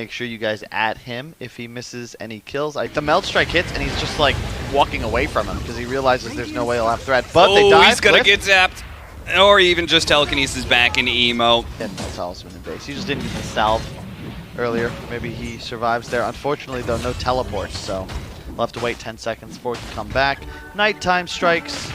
make sure you guys at him if he misses any kills. The meld strike hits, and he's just like walking away from him because he realizes there's no way he'll have threat. But they dive. He's gonna get zapped. Or even just telekinesis back into emo. And no talisman in base. He just didn't even salve earlier. Maybe he survives there. Unfortunately, though, no teleports, so we'll have to wait 10 seconds for it to come back. Nighttime strikes.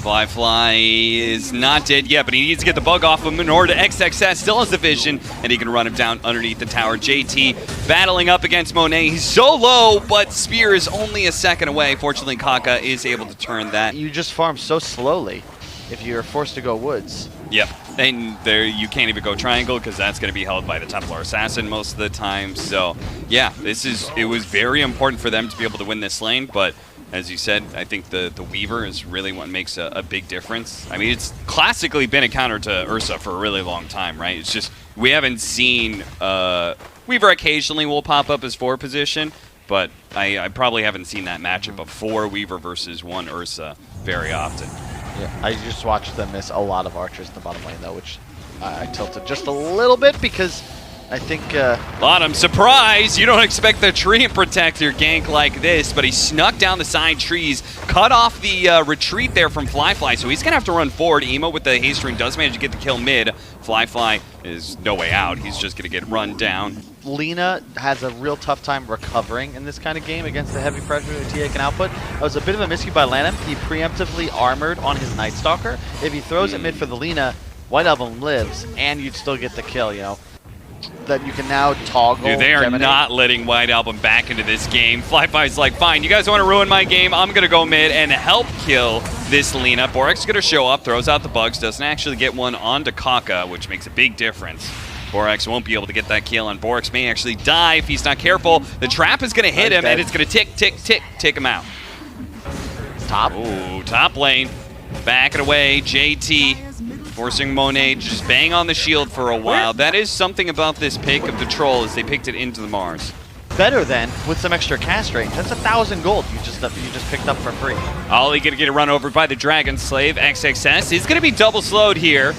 Fly is not dead yet, but he needs to get the bug off him in order to XXS. Still has the vision, and he can run him down underneath the tower. JT battling up against Monet. He's so low, but Spear is only a second away. Fortunately, Kaka is able to turn that. You just farm so slowly if you're forced to go woods. Yep, and there you can't even go triangle because that's going to be held by the Templar Assassin most of the time. So, yeah, it was very important for them to be able to win this lane, but as you said, I think the Weaver is really what makes a big difference. I mean, it's classically been a counter to Ursa for a really long time, right? It's just we haven't seen Weaver occasionally will pop up as 4 position, but I probably haven't seen that matchup of 4 Weaver versus 1 Ursa very often. Yeah, I just watched them miss a lot of archers in the bottom lane, though, which I tilted just a little bit because I think... Bottom, surprise! You don't expect the tree protector gank like this, but he snuck down the side trees, cut off the retreat there from Fly, so he's going to have to run forward. Emo with the haste ring does manage to get the kill mid. Fly is no way out. He's just going to get run down. Lina has a real tough time recovering in this kind of game against the heavy pressure that TA can output. That was a bit of a miscue by Lanham. He preemptively armored on his Night Stalker. If he throws it mid for the Lina, White Album lives, and you'd still get the kill, you know. That you can now toggle. Dude, they are not letting White Album back into this game. Fly's like, fine, you guys want to ruin my game? I'm going to go mid and help kill this Lina. Borax is going to show up, throws out the bugs, doesn't actually get one onto Kaka, which makes a big difference. Borax won't be able to get that kill, and Borax may actually die if he's not careful. The trap is going to hit him, and it's going to tick him out. Top. Ooh, top lane. Back it away, JT. Forcing Monet to just bang on the shield for a while. That is something about this pick of the Troll, is they picked it into the Mars. Better than with some extra cast range. That's 1,000 gold you just picked up for free. Ollie gonna get run over by the Dragon Slave. XXS is gonna be double slowed here,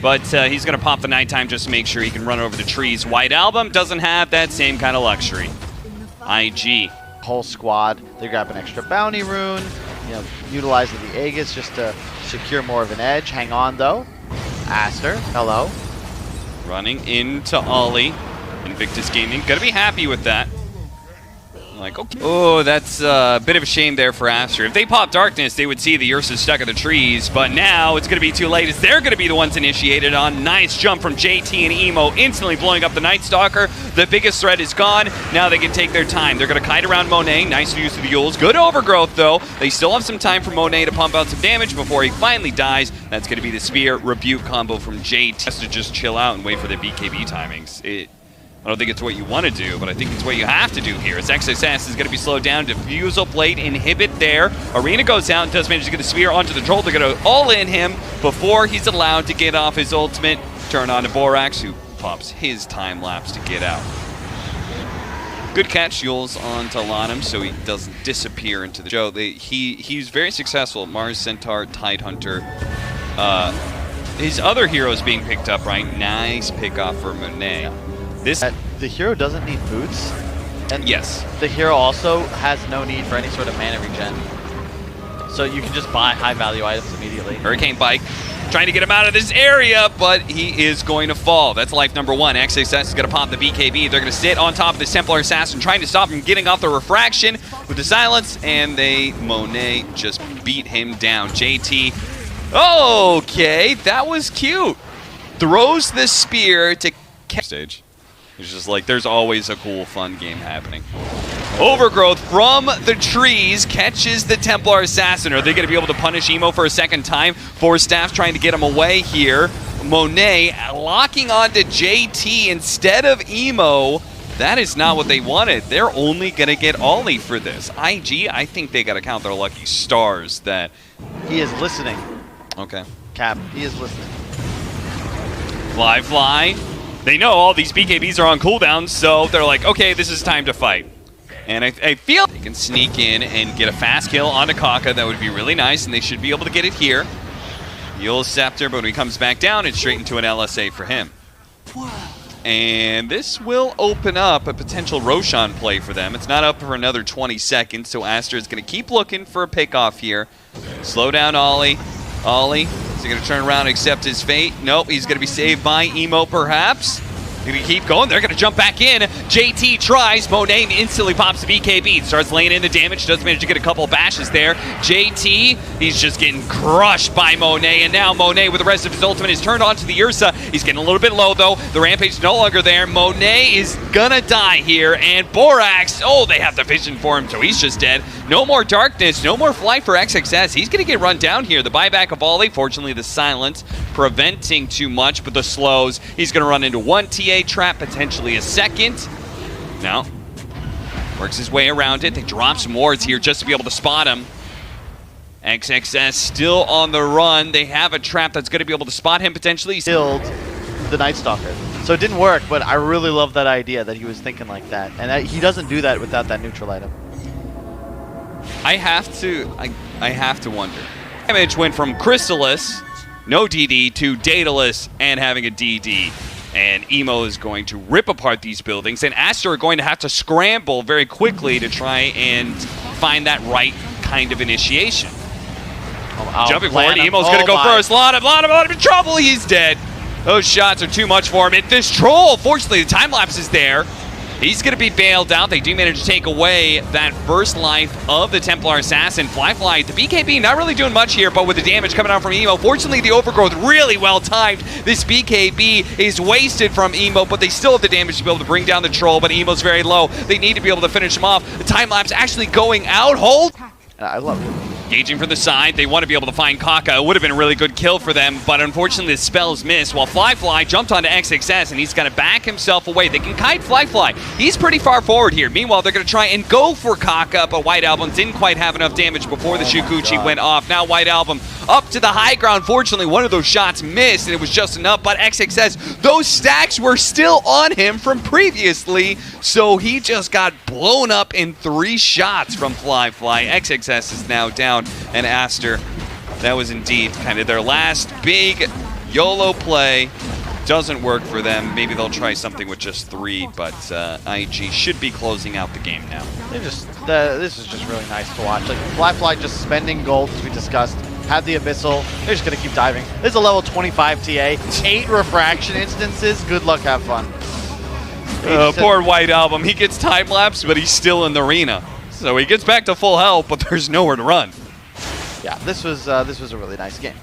but he's gonna pop the nighttime just to make sure he can run over the trees. White Album doesn't have that same kind of luxury. IG. Whole squad, they grab an extra bounty rune, you know, utilizing the Aegis just to secure more of an edge. Hang on though. Aster, hello. Running into Ollie. Invictus Gaming, gonna be happy with that. Like, okay. Oh, that's a bit of a shame there for Aster. If they pop Darkness, they would see the Ursa stuck in the trees, but now it's gonna be too late as they're gonna be the ones initiated on. Nice jump from JT and Emo, instantly blowing up the Night Stalker. The biggest threat is gone. Now they can take their time. They're gonna kite around Monet. Nice use of the Yules. Good overgrowth though. They still have some time for Monet to pump out some damage before he finally dies. That's gonna be the Spear Rebuke combo from JT. Has to just chill out and wait for the BKB timings. I don't think it's what you want to do, but I think it's what you have to do here. As XXS is going to be slowed down. Diffusal Blade inhibit there. Arena goes out and does manage to get the Spear onto the Troll. They're going to all-in him before he's allowed to get off his ultimate. Turn on to Borax, who pops his time-lapse to get out. Good catch, Yules onto Lanham, so he doesn't disappear into the show. He's very successful. Mars, Centaur, Tidehunter. His other heroes being picked up, right? Nice pick-off for Monet. The hero doesn't need boots, and yes, the hero also has no need for any sort of mana regen. So you can just buy high-value items immediately. Hurricane Bike, trying to get him out of this area, but he is going to fall. That's life number 1. XXS is going to pop the BKB. They're going to sit on top of the Templar Assassin, trying to stop him getting off the refraction with the silence, and Monet just beat him down. JT, okay, that was cute. Throws the spear to stage. It's just like, there's always a cool, fun game happening. Overgrowth from the trees catches the Templar Assassin. Are they going to be able to punish Emo for a second time? Force Staff trying to get him away here. Monet locking onto JT instead of Emo. That is not what they wanted. They're only going to get Ollie for this. IG, I think they got to count their lucky stars that... He is listening. Okay. Cap, he is listening. Fly. They know all these BKBs are on cooldown, so they're like, okay, this is time to fight. And I feel they can sneak in and get a fast kill onto Kaka. That would be really nice, and they should be able to get it here. Yule's Scepter, but when he comes back down, it's straight into an LSA for him. And this will open up a potential Roshan play for them. It's not up for another 20 seconds, so ASTER is going to keep looking for a pickoff here. Slow down Ollie. Ollie, is he going to turn around and accept his fate? Nope, he's going to be saved by Emo perhaps. They're going to keep going. They're going to jump back in. JT tries. Monet instantly pops the BKB. Starts laying in the damage. Does manage to get a couple of bashes there. JT, he's just getting crushed by Monet. And now Monet, with the rest of his ultimate, is turned on to the Ursa. He's getting a little bit low, though. The Rampage is no longer there. Monet is going to die here. And Borax, oh, they have the vision for him, so he's just dead. No more darkness. No more flight for XXS. He's going to get run down here. The buyback of Ollie. Fortunately, the silence preventing too much, but the slows. He's going to run into one TA trap, potentially a second. Now, works his way around it. They drop some wards here just to be able to spot him. XXS still on the run. They have a trap that's going to be able to spot him potentially. Killed the Night Stalker. So it didn't work, but I really love that idea that he was thinking like that. And that he doesn't do that without that neutral item. I have to wonder. Damage went from Chrysalis, no DD, to Daedalus and having a DD. And Emo is going to rip apart these buildings, and ASTER are going to have to scramble very quickly to try and find that right kind of initiation. Jumping forward, Emo's going to go first. A lot of trouble. He's dead. Those shots are too much for him. This troll, fortunately, the time lapse is there. He's going to be bailed out. They do manage to take away that first life of the Templar Assassin. Fly, the BKB not really doing much here, but with the damage coming out from Emo. Fortunately, the overgrowth really well timed. This BKB is wasted from Emo, but they still have the damage to be able to bring down the troll, but Emo's very low. They need to be able to finish him off. The time lapse actually going out. Hold. I love it. Engaging from the side, they want to be able to find Kaka. It would have been a really good kill for them, but unfortunately the spell's missed. While Fly jumped onto XXS, and he's got to back himself away. They can kite Fly. He's pretty far forward here. Meanwhile, they're going to try and go for Kaka, but White Album didn't quite have enough damage before the Shukuchi went off. Now White Album up to the high ground. Fortunately, one of those shots missed, and it was just enough, but XXS, those stacks were still on him from previously, so he just got blown up in 3 shots from Fly. XXS is now down. And ASTER, that was indeed kind of their last big YOLO play. Doesn't work for them. Maybe they'll try something with just 3, but IG should be closing out the game now. This is just really nice to watch. Like Fly just spending gold, as we discussed. Have the Abyssal. They're just going to keep diving. This is a level 25 TA. 8 refraction instances. Good luck, have fun. Poor White Album. He gets time lapse, but he's still in the arena. So he gets back to full health, but there's nowhere to run. Yeah, this was a really nice game.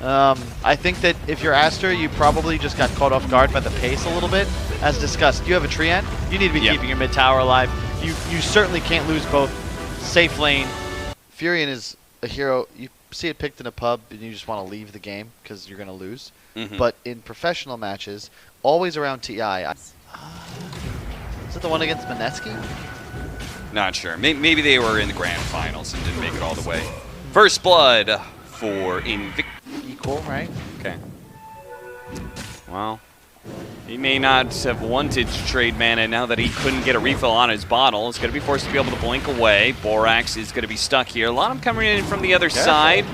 I think that if you're ASTER, you probably just got caught off guard by the pace a little bit. As discussed, you have a Treant. You need to be keeping your mid tower alive. You certainly can't lose both. Safe lane. Furion is a hero. You see it picked in a pub, and you just want to leave the game because you're going to lose. But in professional matches, always around TI. Is it the one against Maneski? Not sure. Maybe they were in the grand finals and didn't make it all the way. First blood for Invictus. Equal, right? Okay. Well, he may not have wanted to trade mana now that he couldn't get a refill on his bottle. He's going to be forced to be able to blink away. Borax is going to be stuck here. A lot of them coming in from the other side.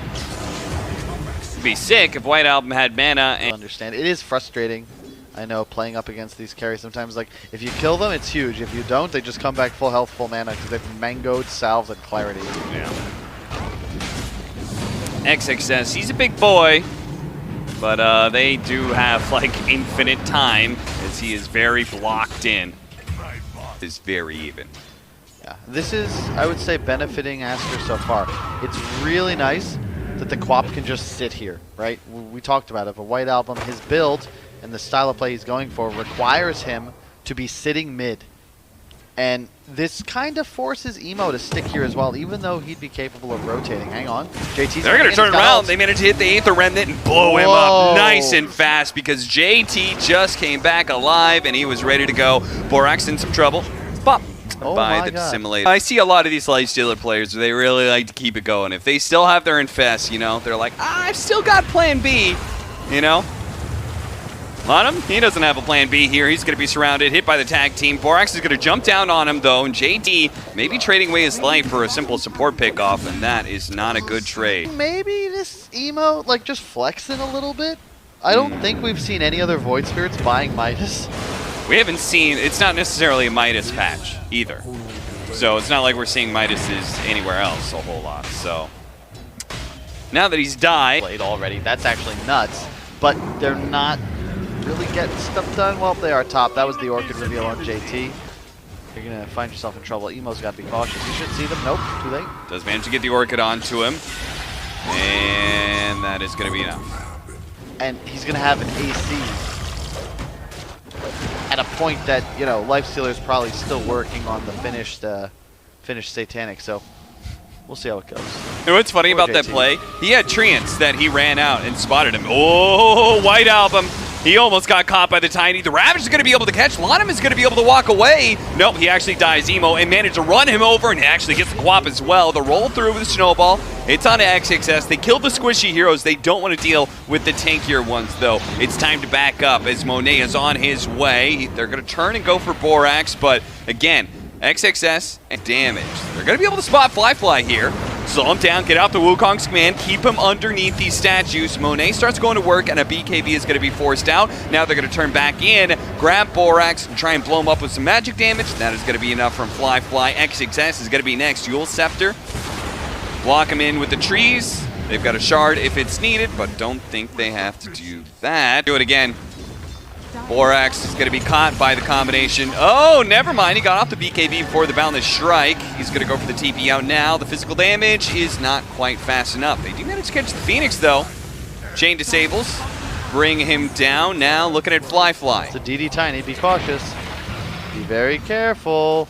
It'd be sick if White Album had mana. I understand. It is frustrating. I know, playing up against these carries sometimes, like, if you kill them, it's huge. If you don't, they just come back full health, full mana, because they've mangoed salves and clarity. Yeah. XXS, he's a big boy, but they do have, like, infinite time, as he is very blocked in. Is very even. Yeah, this is, I would say, benefiting ASTER so far. It's really nice that the Quap can just sit here, right? We talked about it, but White Album, his build and the style of play he's going for requires him to be sitting mid. And this kind of forces Emo to stick here as well, even though he'd be capable of rotating. Hang on. JT's They're going to turn around. They managed to hit the Aether Remnant and blow him up nice and fast because JT just came back alive and he was ready to go. Borax in some trouble. Pop. By the Simulator. I see a lot of these Lifestealer players, they really like to keep it going. If they still have their Infest, you know, they're like, I've still got plan B, you know? On him, he doesn't have a plan B here. He's going to be surrounded, hit by the tag team. Borax is going to jump down on him, though, and JT maybe trading away his life for a simple support pickoff, and that is not a good trade. Maybe this Emo, like, just flexing a little bit. I don't think we've seen any other Void Spirits buying Midas. We haven't seen, it's not necessarily a Midas patch either. So it's not like we're seeing Midases anywhere else a whole lot. So now that he's died. Played already, that's actually nuts. But they're not really getting stuff done. Well, they are top. That was the Orchid reveal on JT. You're going to find yourself in trouble. Emo's got to be cautious. You should see them. Nope, too late. Does manage to get the Orchid onto him. And that is going to be enough. And he's going to have an AC at a point that, you know, Lifestealer's probably still working on the finished Satanic. So we'll see how it goes. You know what's funny about that play? He had Treants that he ran out and spotted him. Oh, White Album. He almost got caught by the Tiny. The Ravage is going to be able to catch. Lanham is going to be able to walk away. Nope, he actually dies Emo and managed to run him over and actually gets the Quap as well. The roll through with the Snowball. It's on to XXS. They killed the squishy heroes. They don't want to deal with the tankier ones, though. It's time to back up as Monet is on his way. They're going to turn and go for Borax, but again, XXS and damage. They're going to be able to spot Fly here. Slow him down, get out the Wukong's command, keep him underneath these statues. Monet starts going to work, and a BKB is going to be forced out. Now they're going to turn back in, grab Borax, and try and blow him up with some magic damage. That is going to be enough from Fly. XXS is going to be next. Eul Scepter. Block him in with the trees. They've got a shard if it's needed, but don't think they have to do that. Do it again. Borax is going to be caught by the combination. Oh, never mind. He got off the BKB before the Boundless Strike. He's going to go for the TP out now. The physical damage is not quite fast enough. They do manage to catch the Phoenix, though. Chain disables. Bring him down. Now looking at Fly. It's a DD Tiny. Be cautious. Be very careful.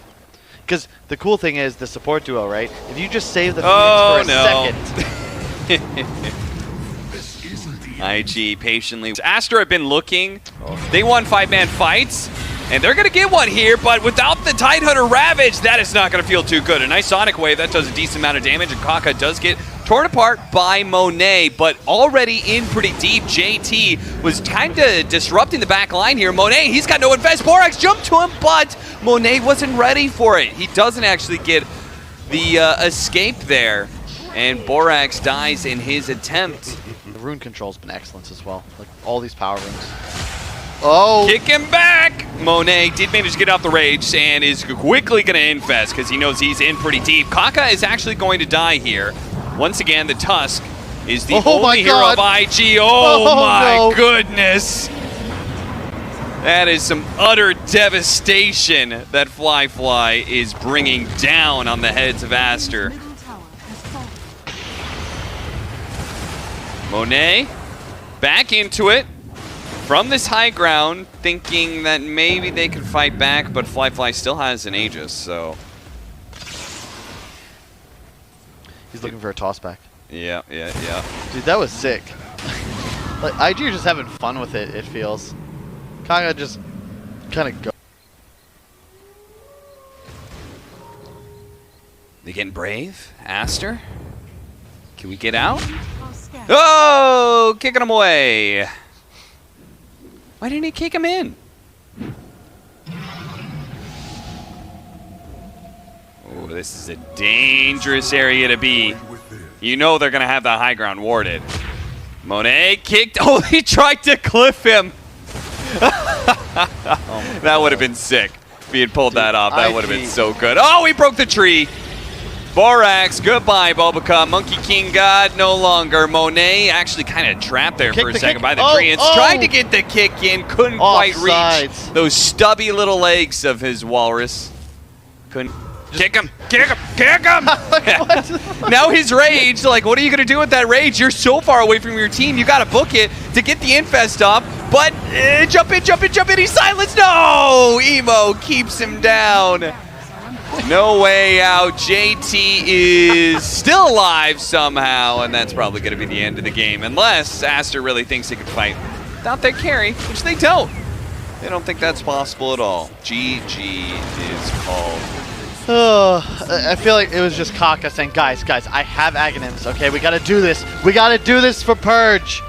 Because the cool thing is the support duo, right? If you just save the Phoenix for a second. IG patiently. ASTER have been looking. They won 5-man fights, and they're going to get one here, but without the Tidehunter Ravage, that is not going to feel too good. A nice Sonic Wave, that does a decent amount of damage, and Kaka does get torn apart by Monet, but already in pretty deep. JT was kind of disrupting the back line here. Monet, he's got no invest. Borax jumped to him, but Monet wasn't ready for it. He doesn't actually get the escape there, and Borax dies in his attempt. The rune control's been excellent as well. Like all these power runes. Oh! Kick him back! Monet did manage to get off the rage and is quickly going to infest because he knows he's in pretty deep. Kaka is actually going to die here. Once again, the Tusk is the only hero of IG. Oh my goodness! That is some utter devastation that Fly is bringing down on the heads of ASTER. Monet back into it from this high ground, thinking that maybe they could fight back, but Fly still has an Aegis, so. He's looking for a toss back. Yeah. Dude, that was sick. Like, IG are just having fun with it, it feels. Kaga just kind of go. They getting brave? ASTER? Can we get out? Oh, kicking him away. Why didn't he kick him in? Oh, this is a dangerous area to be. You know they're going to have the high ground warded. Monet kicked. Oh, he tried to cliff him. That would have been sick if he had pulled that off. That would have been so good. Oh, he broke the tree. Borax, goodbye, Bulbaca. Monkey King God, no longer. Monet actually kind of trapped there for a second by the treants. Tried to get the kick in, couldn't quite reach those stubby little legs of his walrus. Couldn't. Kick him! Now his rage, like, what are you going to do with that rage? You're so far away from your team, you got to book it to get the infest off. But, jump in, he's silenced! No! Emo keeps him down. No way out. JT is still alive somehow, and that's probably going to be the end of the game. Unless ASTER really thinks he can fight without their carry, which they don't. They don't think that's possible at all. GG is called. I feel like it was just Kaka saying, guys, I have Aghanims, okay? We got to do this. We got to do this for Purge.